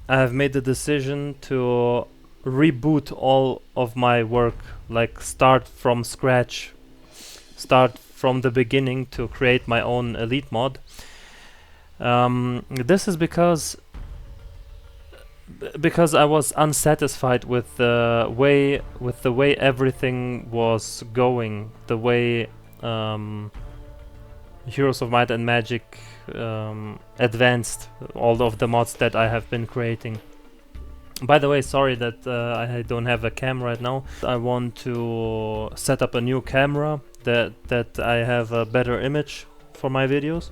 I have made the decision to reboot all of my work, like start from scratch, start from the beginning to create my own elite mod. This is because I was unsatisfied with the way everything was going, the way Heroes of Might and Magic advanced all of the mods that I have been creating. By the way, sorry that I don't have a cam right now. I want to set up a new camera that I have a better image for my videos.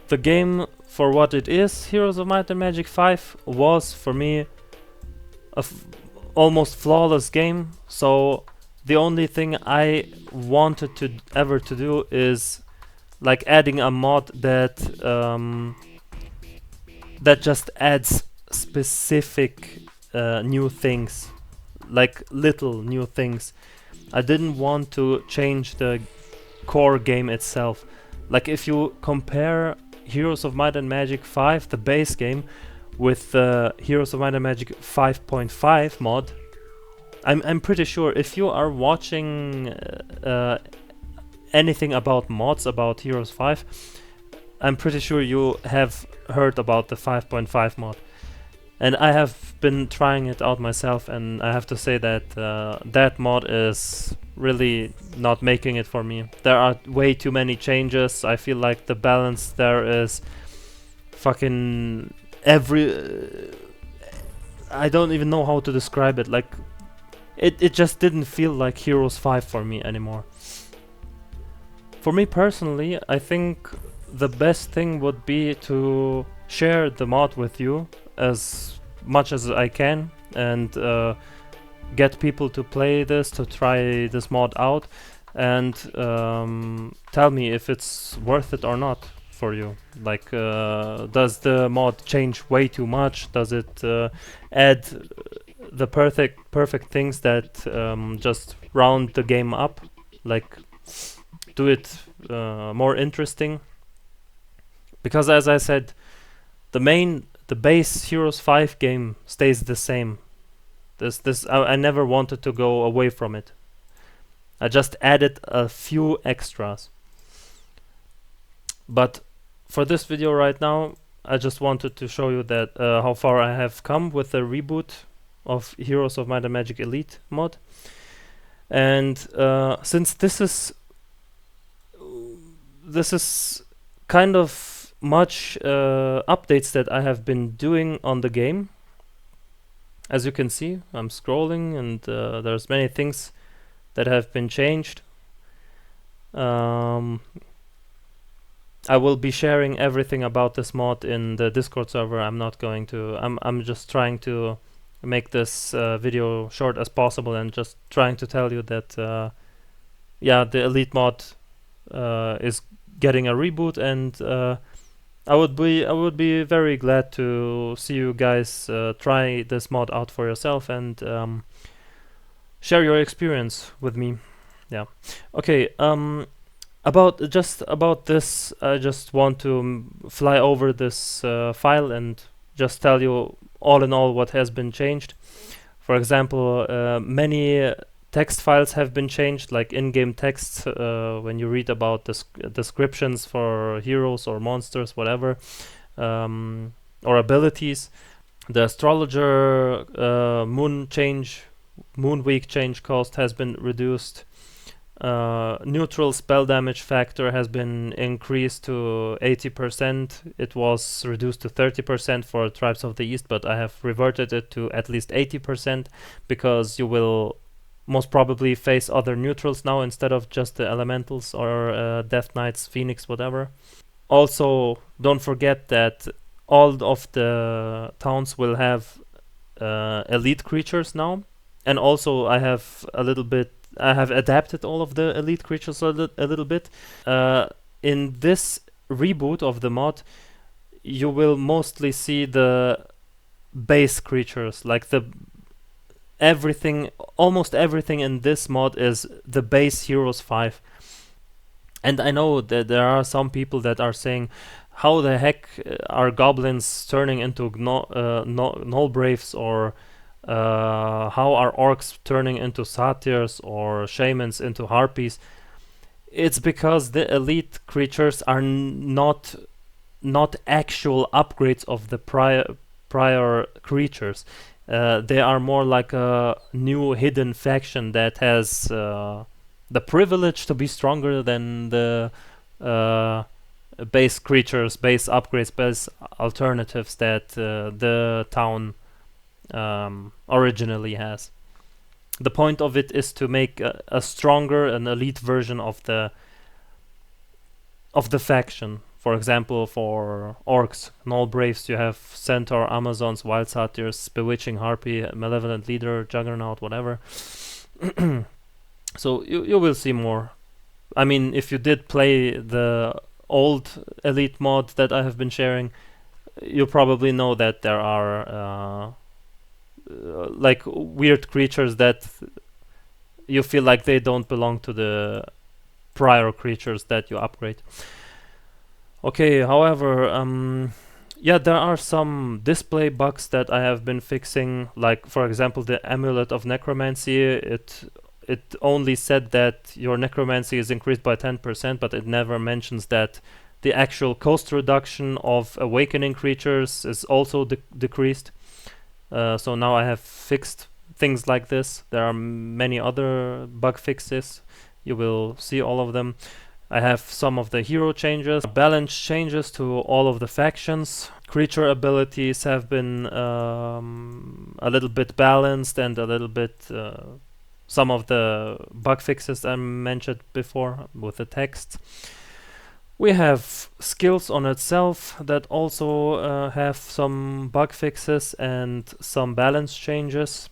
The game, for what it is, Heroes of Might and Magic 5, was for me a almost flawless game. So the only thing I wanted to ever to do is like adding a mod that that just adds specific new things, like little new things. I didn't want to change the core game itself. Like if you compare Heroes of Might and Magic 5, the base game, with Heroes of Might and Magic 5.5 mod, I'm pretty sure if you are watching anything about mods about Heroes 5, I'm pretty sure you have heard about the 5.5 mod. And I have been trying it out myself, and I have to say that that mod is really not making it for me. There are way too many changes. I feel like the balance there is fucking I don't even know how to describe it. Like, it just didn't feel like Heroes 5 for me anymore. For me personally, I think the best thing would be to share the mod with you as much as I can, and get people to play this, to try this mod out, and tell me if it's worth it or not for you. Like, does the mod change way too much? Does it add the perfect things that just round the game up, like do it more interesting? Because as I said, the base Heroes 5 game stays the same. I never wanted to go away from it. I just added a few extras. But for this video right now, I just wanted to show you that how far I have come with the reboot of Heroes of Might and Magic Elite mod. And since this is kind of much updates that I have been doing on the game. As you can see, I'm scrolling, and there's many things that have been changed. I will be sharing everything about this mod in the Discord server. I'm just trying to make this video short as possible, and just trying to tell you that yeah, the Elite mod is getting a reboot, and I would be very glad to see you guys try this mod out for yourself, and share your experience with me. Yeah. Okay. About this, I just want to fly over this file and just tell you all in all what has been changed. For example, many text files have been changed, like in-game texts when you read about the descriptions for heroes or monsters, whatever, or abilities. The astrologer moon week change cost has been reduced. Neutral spell damage factor has been increased to 80%. It was reduced to 30% for Tribes of the East, but I have reverted it to at least 80%, because you will most probably face other neutrals now instead of just the elementals or Death Knights, Phoenix, whatever. Also, don't forget that all of the towns will have elite creatures now, and also I have adapted all of the elite creatures a little bit. In this reboot of the mod, you will mostly see the base creatures, like almost everything in this mod is the base Heroes 5. And I know that there are some people that are saying, how the heck are goblins turning into null braves, or how are orcs turning into satyrs, or shamans into harpies? It's because the elite creatures are not actual upgrades of the prior creatures. They are more like a new hidden faction that has the privilege to be stronger than the uh, base creatures, base upgrades, base alternatives that the town originally has. The point of it is to make a stronger, an elite version of the faction. For example, for orcs, Null Braves, you have Centaur, Amazons, Wild Satyrs, Bewitching Harpy, Malevolent Leader, Juggernaut, whatever. So you will see more. I mean, if you did play the old Elite mod that I have been sharing, you probably know that there are like weird creatures that you feel like they don't belong to the prior creatures that you upgrade. Okay, however, yeah, there are some display bugs that I have been fixing. Like, for example, the Amulet of Necromancy. It only said that your necromancy is increased by 10%, but it never mentions that the actual cost reduction of awakening creatures is also decreased. So now I have fixed things like this. There are many other bug fixes. You will see all of them. I have some of the hero changes, balance changes to all of the factions. Creature abilities have been a little bit balanced, and a little bit some of the bug fixes I mentioned before with the text. We have skills on itself that also have some bug fixes and some balance changes.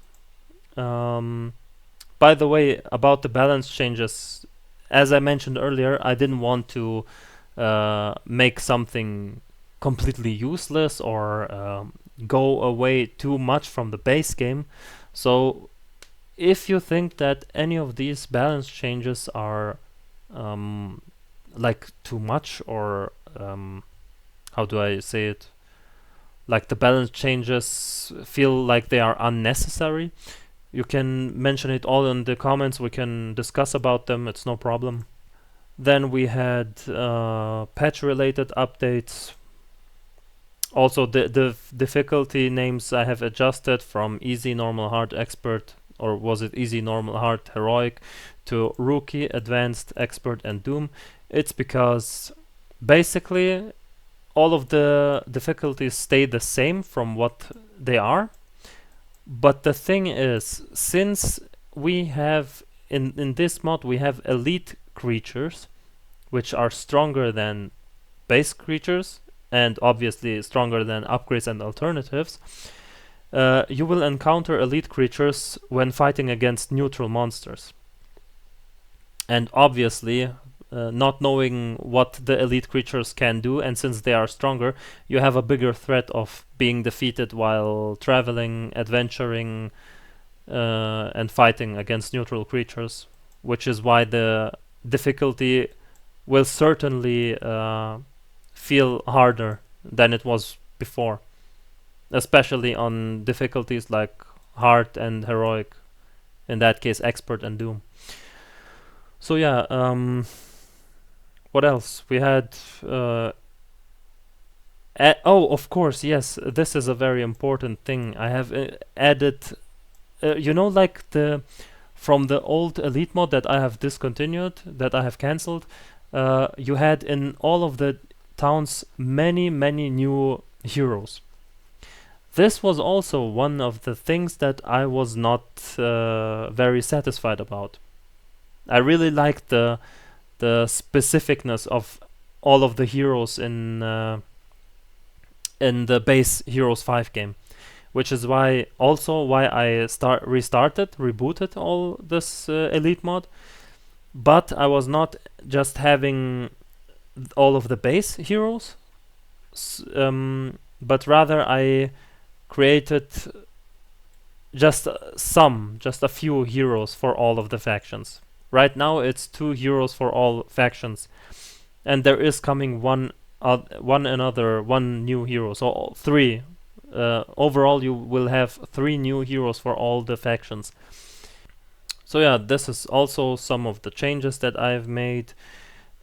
By the way, about the balance changes, as I mentioned earlier, I didn't want to make something completely useless or go away too much from the base game. So if you think that any of these balance changes are like too much, or how do I say it? Like the balance changes feel like they are unnecessary, you can mention it all in the comments. We can discuss about them. It's no problem. Then we had patch-related updates. Also, the difficulty names I have adjusted from easy, normal, hard, expert, or was it easy, normal, hard, heroic, to rookie, advanced, expert, and doom. It's because basically all of the difficulties stay the same from what they are. But the thing is, since we have in this mod we have elite creatures which are stronger than base creatures, and obviously stronger than upgrades and alternatives, you will encounter elite creatures when fighting against neutral monsters. And obviously, not knowing what the elite creatures can do, and since they are stronger, you have a bigger threat of being defeated while traveling, adventuring, and fighting against neutral creatures, which is why the difficulty will certainly feel harder than it was before, especially on difficulties like hard and heroic, in that case expert and doom. So yeah, what else? We had oh, of course, yes, this is a very important thing. I have added you know, like the from the old elite mod that I have discontinued, that I have cancelled, you had in all of the towns many new heroes. This was also one of the things that I was not very satisfied about. I really liked the specificness of all of the heroes in the base Heroes 5 game, which is why I rebooted all this elite mod. But I was not just having all of the base heroes, but rather I created just a few heroes for all of the factions. Right now it's 2 heroes for all factions, and there is coming one one new hero. So three. Overall, you will have 3 new heroes for all the factions. So yeah, this is also some of the changes that I've made.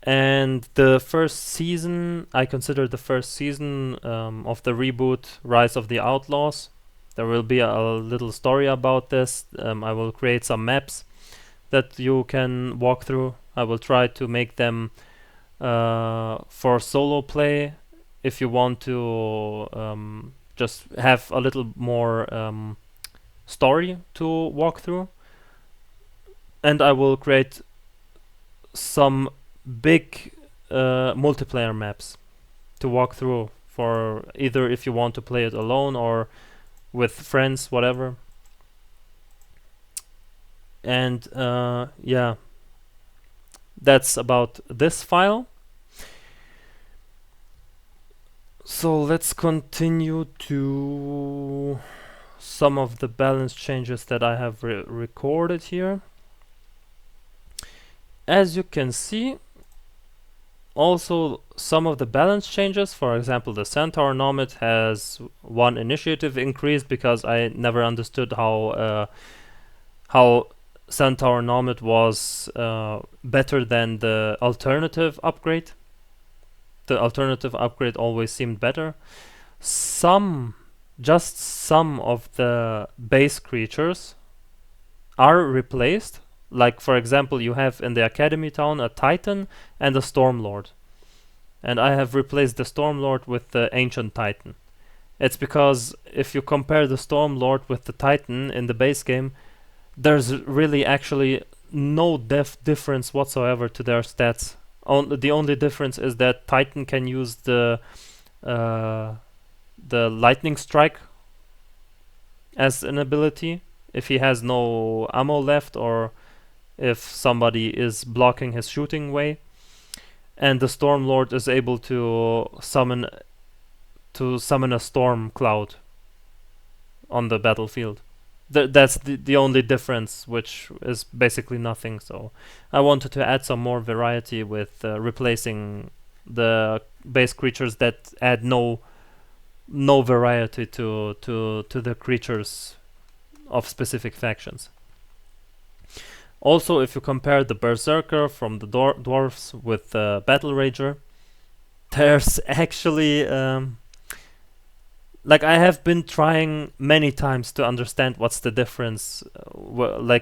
And the first season, I consider the first season of the reboot, Rise of the Outlaws. There will be a little story about this. I will create some maps that you can walk through. I will try to make them for solo play if you want to just have a little more story to walk through. And I will create some big multiplayer maps to walk through for either if you want to play it alone or with friends, whatever. And yeah, that's about this file. So let's continue to some of the balance changes that I have recorded here. As you can see, also some of the balance changes, for example, the Centaur Nomad has 1 initiative increased because I never understood how Centaur Nomad was better than the alternative upgrade. The alternative upgrade always seemed better. Just some of the base creatures are replaced. Like, for example, you have in the Academy Town a Titan and a Stormlord. And I have replaced the Stormlord with the Ancient Titan. It's because if you compare the Stormlord with the Titan in the base game, there's really actually no difference whatsoever to their stats. The only difference is that Titan can use the Lightning Strike as an ability if he has no ammo left or if somebody is blocking his shooting way, and the Stormlord is able to summon a storm cloud on the battlefield. That's the only difference, which is basically nothing. So I wanted to add some more variety with replacing the base creatures that add no variety to the creatures of specific factions. Also, if you compare the Berserker from the dwarves with the Battle Rager, there's actually like I have been trying many times to understand what's the difference. When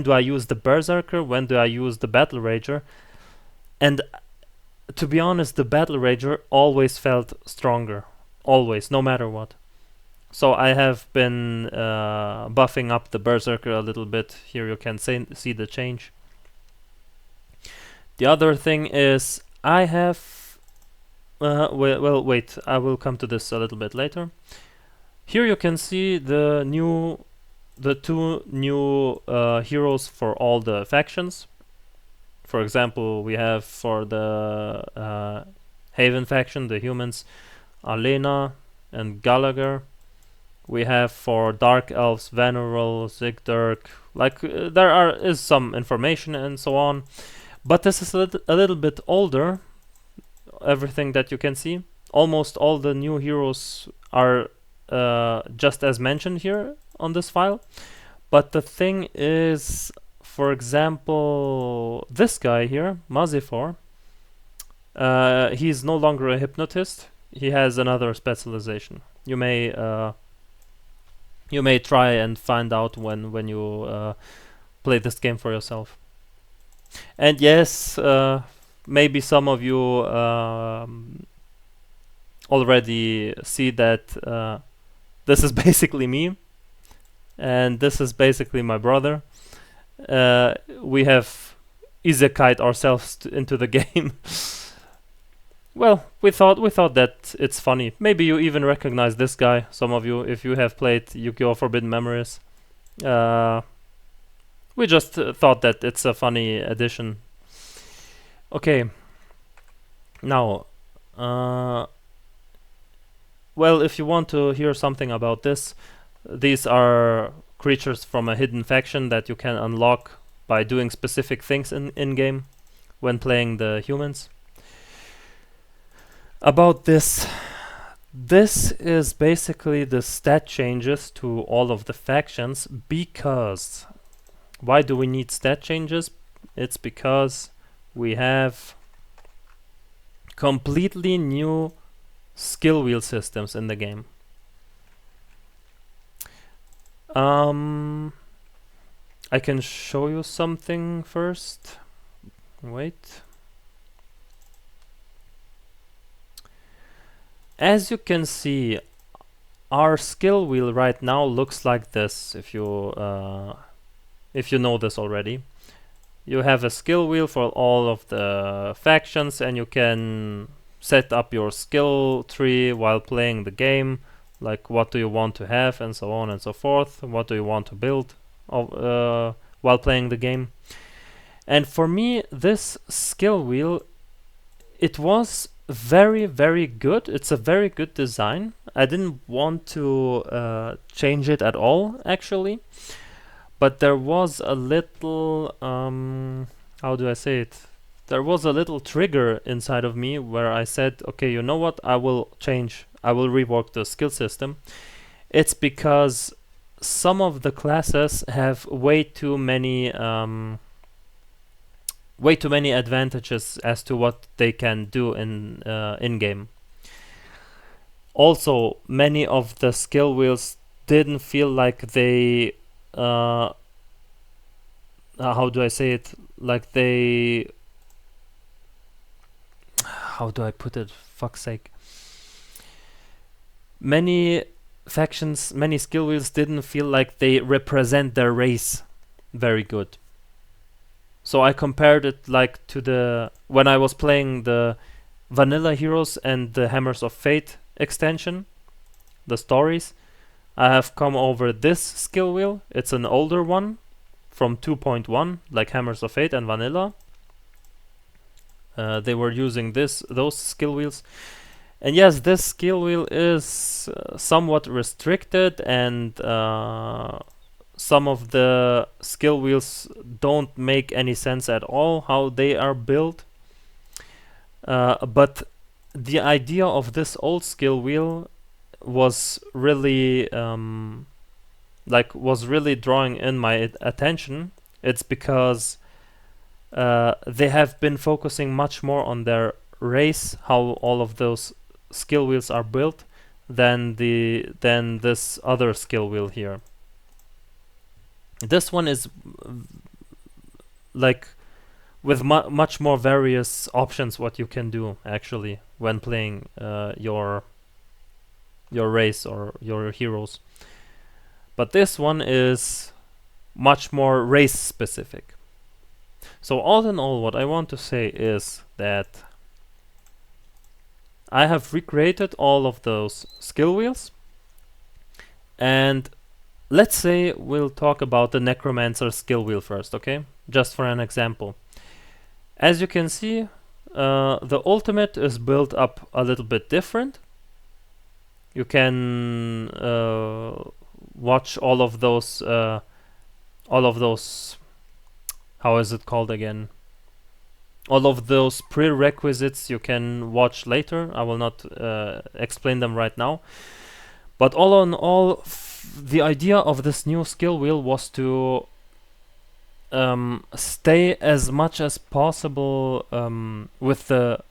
do I use the Berserker? When do I use the Battle Rager? And to be honest, the Battle Rager always felt stronger, always, no matter what. So I have been buffing up the Berserker a little bit. Here you can see the change. The other thing is I have wait, I will come to this a little bit later. Here you can see the 2 new heroes for all the factions. For example, we have for the Haven faction, the humans, Alena and Gallagher. We have for Dark Elves, Veneral, Zigdirk. Like there is some information and so on, but this is a little bit older. Everything that you can see, almost all the new heroes are just as mentioned here on this file. But the thing is, for example, this guy here, Mazifor, he's no longer a hypnotist. He has another specialization. You may try and find out when you play this game for yourself. And yes, maybe some of you already see that this is basically me, and this is basically my brother. We have isekai'd ourselves into the game. Well, we thought that it's funny. Maybe you even recognize this guy, some of you, if you have played Yu-Gi-Oh! Forbidden Memories. We just thought that it's a funny addition. Okay. Now, well, if you want to hear something about this, these are creatures from a hidden faction that you can unlock by doing specific things in game when playing the humans. About this, this is basically the stat changes to all of the factions. Because why do we need stat changes? It's because we have completely new skill wheel systems in the game. I can show you something first. Wait. As you can see, our skill wheel right now looks like this. If you know this already, you have a skill wheel for all of the factions, and you can set up your skill tree while playing the game. Like, what do you want to have, and so on and so forth. What do you want to build while playing the game? And for me, this skill wheel, it was very, very good. It's a very good design. I didn't want to change it at all, actually. But there was a little, how do I say it? There was a little trigger inside of me where I said, okay, you know what? I will change. I will rework the skill system. It's because some of the classes have way too many advantages as to what they can do in game. Also, many of the skill wheels didn't feel like they how do I say it? Like they, how do I put it? Fuck's sake. Many factions, many skill wheels didn't feel like they represent their race very good. So I compared it like to the when I was playing the Vanilla Heroes and the Hammers of Fate extension, the stories. I have come over this skill wheel. It's an older one from 2.1, like Hammers of Fate and Vanilla. They were using those skill wheels. And yes, this skill wheel is somewhat restricted, and some of the skill wheels don't make any sense at all how they are built. But the idea of this old skill wheel was really was really drawing in my attention. It's because they have been focusing much more on their race, how all of those skill wheels are built, than this other skill wheel here. This one is like with much more various options what you can do actually when playing your race or your heroes. But this one is much more race specific. So all in all, what I want to say is that I have recreated all of those skill wheels, and let's say we'll talk about the Necromancer skill wheel first, okay? Just for an example. As you can see, the ultimate is built up a little bit different. You can watch all of those, how is it called again? All of those prerequisites you can watch later. I will not explain them right now. But all in all, the idea of this new skill wheel was to stay as much as possible with the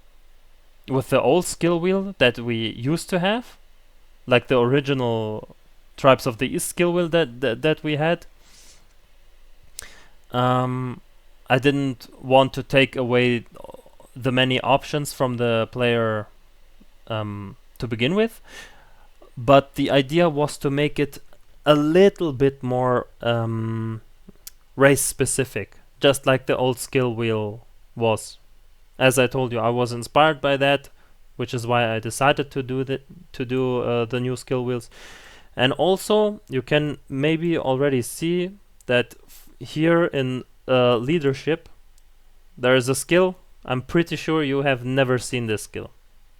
old skill wheel that we used to have, like the original Tribes of the East skill wheel that we had. I didn't want to take away the many options from the player to begin with, but the idea was to make it a little bit more race specific, just like the old skill wheel was. As I told you, I was inspired by that, which is why I decided to do the new skill wheels. And also, you can maybe already see that here in leadership, there is a skill. I'm pretty sure you have never seen this skill.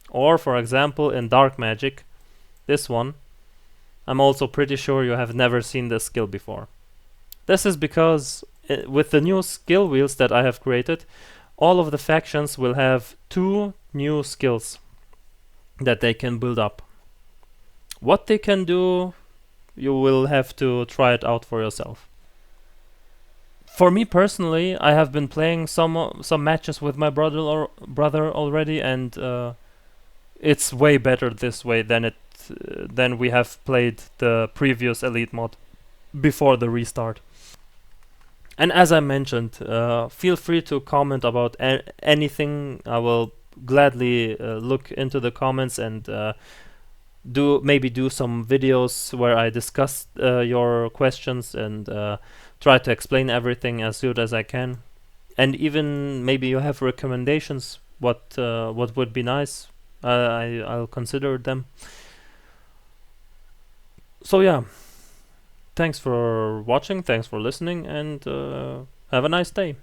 Or, for example, in Dark Magic, this one, I'm also pretty sure you have never seen this skill before. This is because with the new skill wheels that I have created, all of the factions will have 2 new skills. that they can build up. What they can do, you will have to try it out for yourself. For me personally, I have been playing some matches with my brother already, and it's way better this way than we have played the previous Elite mod before the restart. And as I mentioned, feel free to comment about anything. I will gladly look into the comments and do some videos where I discuss your questions and try to explain everything as good as I can. And even maybe you have recommendations. What would be nice? I'll consider them. So yeah, thanks for watching. Thanks for listening, and have a nice day.